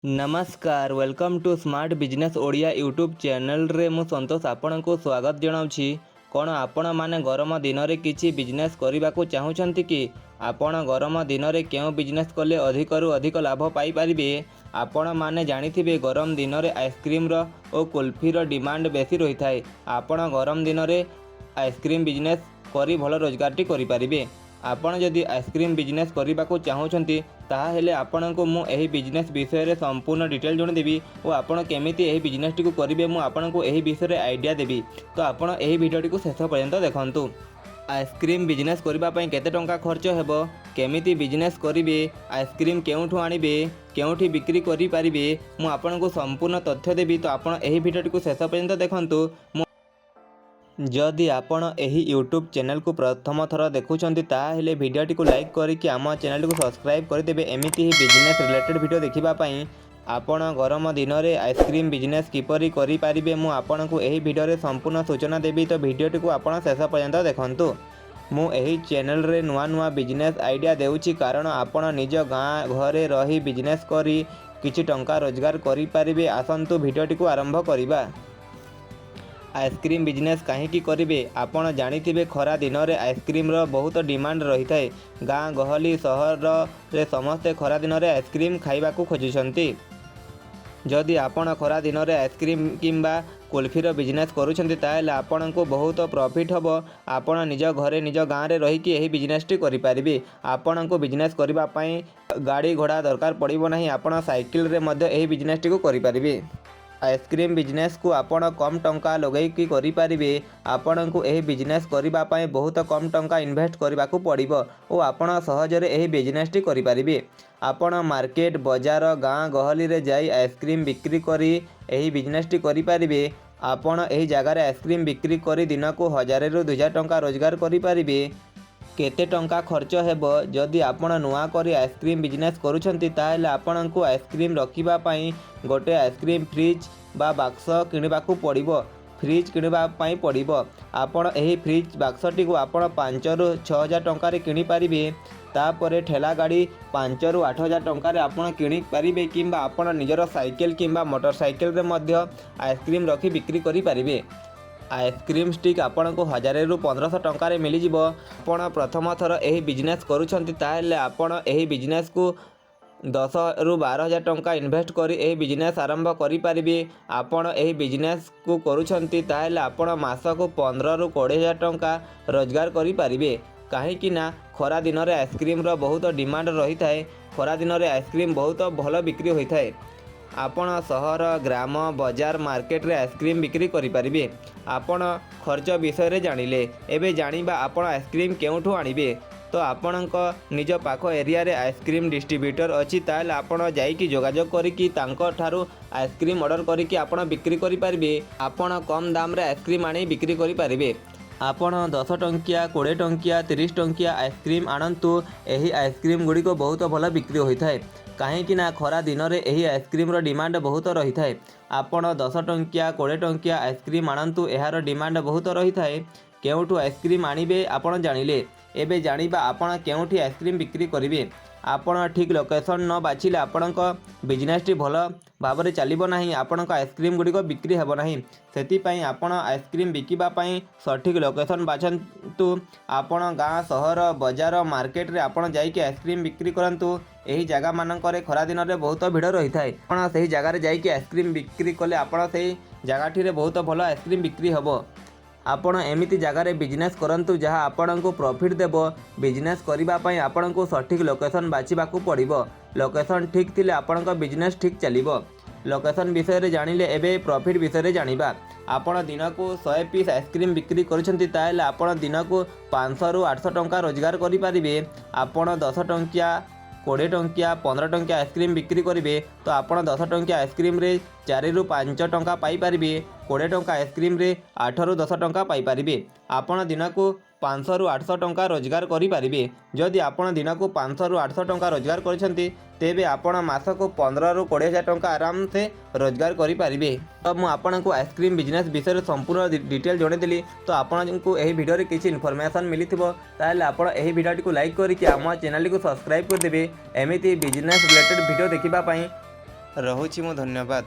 नमस्कार welcome to smart business Odia YouTube channel रे मु संतोष आपण को स्वागत जनाऊँगी। कौन आपण माने गरम दिन में किसी बिजनेस करने को चाहूँगी कि आपण गरम दिन में क्यों बिजनेस कले अधिक रु अधिक लाभ पाई परिबे। आपण माने जानिथिबे गरम दिन में आइसक्रीम रो और कुल्फी रो डिमांड बेसी रही थाए। आपण गरम दिन में आइसक्रीम बिजनेस करी भल रोजगार करि परिबे। आपण जदि आइसक्रीम बिजनेस करने को चाहूँगी ताहेले आपनको मु एही बिजनेस विषय रे संपूर्ण डिटेल जणदेबी और आपण केमिति एही बिजनेस टी को करिवे मु आपनको एही विषय रे आइडिया देबी। तो आपण एही वीडियो को शेष पर्यंत देखंतु। आइसक्रीम बिजनेस करबा पई केते टंका खर्च हेबो, केमिति बिजनेस करिवे, आइसक्रीम केउठु आनिबे, केउठि बिक्री करि परिबे, मु आपनको संपूर्ण तथ्य देबी। तो आपण एही वीडियो को शेष पर्यंत देखंतु। जदि आपण एही यूट्यूब चैनल को प्रथम थर देखुछंती ताहेले वीडियोटी को लाइक करिकि आम चैनल को सब्सक्राइब करदेबे। एमिति ही बिजनेस रिलेटेड वीडियो देखिबा पई आपण गरम दिन में आइसक्रीम बिजनेस किपरि करि परिबे मु आपनको एही वीडियो रे संपूर्ण सूचना देबी। तो वीडियोटी को आपण शेष पर्यंत देखंतु। मु एही चैनल रे नुआ नुआ बिजनेस आइडिया देउछि कारण आपण निज गाँ घरे रही बिजनेस करी किछि टंका रोजगार करि परिबे। आसंतु वीडियोटी को आरंभ करिबा। आइसक्रीम बिजनेस कहीं करेंगे आपण जानिथिबे खरा दिन में आइसक्रीम रो बहुत डिमांड रही थाए। गाँ गहली सहर रे समस्ते खरा दिन में आइसक्रीम खाइबा को खोजुछंती। जदि आपण खरा दिन में आइसक्रीम किंबा कुल्फीर बिजनेस करूछंती ताहेले आपनको बहुत प्रॉफिट हबो। आपण निज घरे निज गाँव रे रही एही बिजनेस टी करि परिबे। आपनको बिजनेस करबा पई गाड़ी घोड़ा दरकार पड़िबो नाही। आपण साइकिल रे मध्य एही बिजनेस टी को करि परिबे। आइसक्रीम बिजनेस को आपण कम टंका लगैकी करि परिबे। आपण को एही बिजनेस करिबा पई बहुत कम टंका इन्वेस्ट करबा को पड़िबो और आपण सहजरे एही बिजनेस टी करि परिबे। आपण मार्केट बाजार गाँ गहली रे जाई आइसक्रीम बिक्री करी एही बिजनेस टी करि परिबे। आपण एही जगह रे आइसक्रीम बिक्री करी दिन को 1000 रु 2000 टंका रोजगार करि परिबे। केते टंका खर्च हेबो जदि आपण नुआ करी आइसक्रीम बिजनेस करूछंती ताहेले आपणको आइसक्रीम रखिबा पई गोटे आइसक्रीम फ्रिज बा बाक्स किणवाकू पड़िबो। फ्रिज किणवा पई पड़िबो। आपण एही फ्रिज बाक्सटी को आपण 5 रु 6000 टंका रे किनि परिबे। तापरे ठेला गाड़ी 5 रु 8000 टंका रे आपण किनि परिबे किंबा आपण निजर साइकिल किंबा मोटरसाइकिल रे मध्य आइसक्रीम रखी बिक्री करि परिबे। आइसक्रीम स्टिक आपण को 1000 रु 1500 टंका रे मिली जिवो। आपण प्रथम थर एही बिजनेस करूछंती ताहेले आपण एही बिजनेस को 10 रु 12000 टंका इन्वेस्ट करी एही बिजनेस आरंभ करि परिबे। आपण एही बिजनेस को करूछंती ताहेले आपण मास को 15 रु 20000 टंका रोजगार करि परिबे। काहे कि ना खरा दिन में आइसक्रीम रो बहुत डिमांड रही थाए। खरा दिन में आइसक्रीम बहुत भल बिक्री होई थाए। आपण सहर ग्राम बाजार मार्केट रे आइसक्रीम बिक्री करि परिबे। आपण खर्च विषय रे जानिले। एबे जानिबा आपण आइसक्रीम केउठु आनिबे। तो आपणक निज पाख एरिया रे आइसक्रीम डिस्ट्रीब्यूटर अच्छी ताले आपण जाइकी जोगाजोग करिकी तांको ठारू आइसक्रीम ऑर्डर करिकी आपण बिक्री करि परिबे। आपण कम दाम रे आइसक्रीम आनी बिक्री करि परिबे। आपण 10 टंकिया 20 टंकिया 30 टंकिया आइसक्रीम आणंतु। एही आइसक्रीम गुडी को बहुत भल बिक्री होई थाए। कहीं ना खरा दिन में यही आइसक्रीम रो डिमांड बहुत रही थाए। आपण 10 टंकिया 20 टंकिया आइसक्रीम आणंतु। एहार डिमांड बहुत रही थाए। केउठु आइसक्रीम आनिबे आपण जानिले। एबे जानिबा आपण केउठी आइसक्रीम बिक्री करिवे। आपण ठीक लोकेशन न बाछिले आपणक बिजनेस टी भल भाव चलिबो नाही। आपणक आइसक्रीम गुडी को बिक्री हेबो नाही। सेति पई आपण आइसक्रीम बिकिबा पई सठिक लोकेशन बाछंतु। आपण गाँ सहर बाजार मार्केट रे आपण जाइके आइसक्रीम बिक्री करंतु। एही जगह मानकरे खरा दिन में बहुत भिड़ रही थाए। आपण सही जगह रे जाइके आइसक्रीम बिक्री कले आपण सही जगह बहुत भल आइसक्रीम बिक्री हेबो। आपण एमिति जगह रे बिजनेस करंतु जहाँ आपणको प्रॉफिट देबो। बिजनेस करिबा पई आपणको सठिक लोकेशन बाछिबाकू पड़िबो। लोकेशन ठीक थिले आपणको बिजनेस ठीक चलिबो। लोकेशन विषय रे जानिले एबे प्रॉफिट विषय रे जानिबा। आपण दिन को 100 पीस आइसक्रीम बिक्री करूछंती ताहेले आपण दिन को 500 रु 800 टंका रोजगार करि परिबे। आपण 10 टंकिया 20 टंकिया 15 टंकिया आइसक्रीम बिक्री करेंगे तो आपण 10 टंकिया आइसक्रीम रे 4 रु 5 टंका पाई परिबे। 20 टंका आइसक्रीम रे 8 रु 10 टंका पाई परिबे। आपण दिन को 500 रु 800 टंका रोजगार करि परिबे। जदि आपण दिन को 500 रु 800 टंका रोजगार करछंती तेबे आपण मास को 15 रु 20000 टंका आराम से रोजगार करि परिबे। तो मु आपनको आइसक्रीम बिजनेस विषय संपूर्ण डिटेल जणे देली। तो आपनको एही वीडियो रे किछि इन्फॉर्मेशन मिलिथिबो ताले आपण एही वीडियो को लाइक करिकि आम चैनल को सब्सक्राइब कर देबे। एमिति बिजनेस रिलेटेड वीडियो देखिबा पई ରହୁଛି ମୁଁ ଧନ୍ୟବାଦ।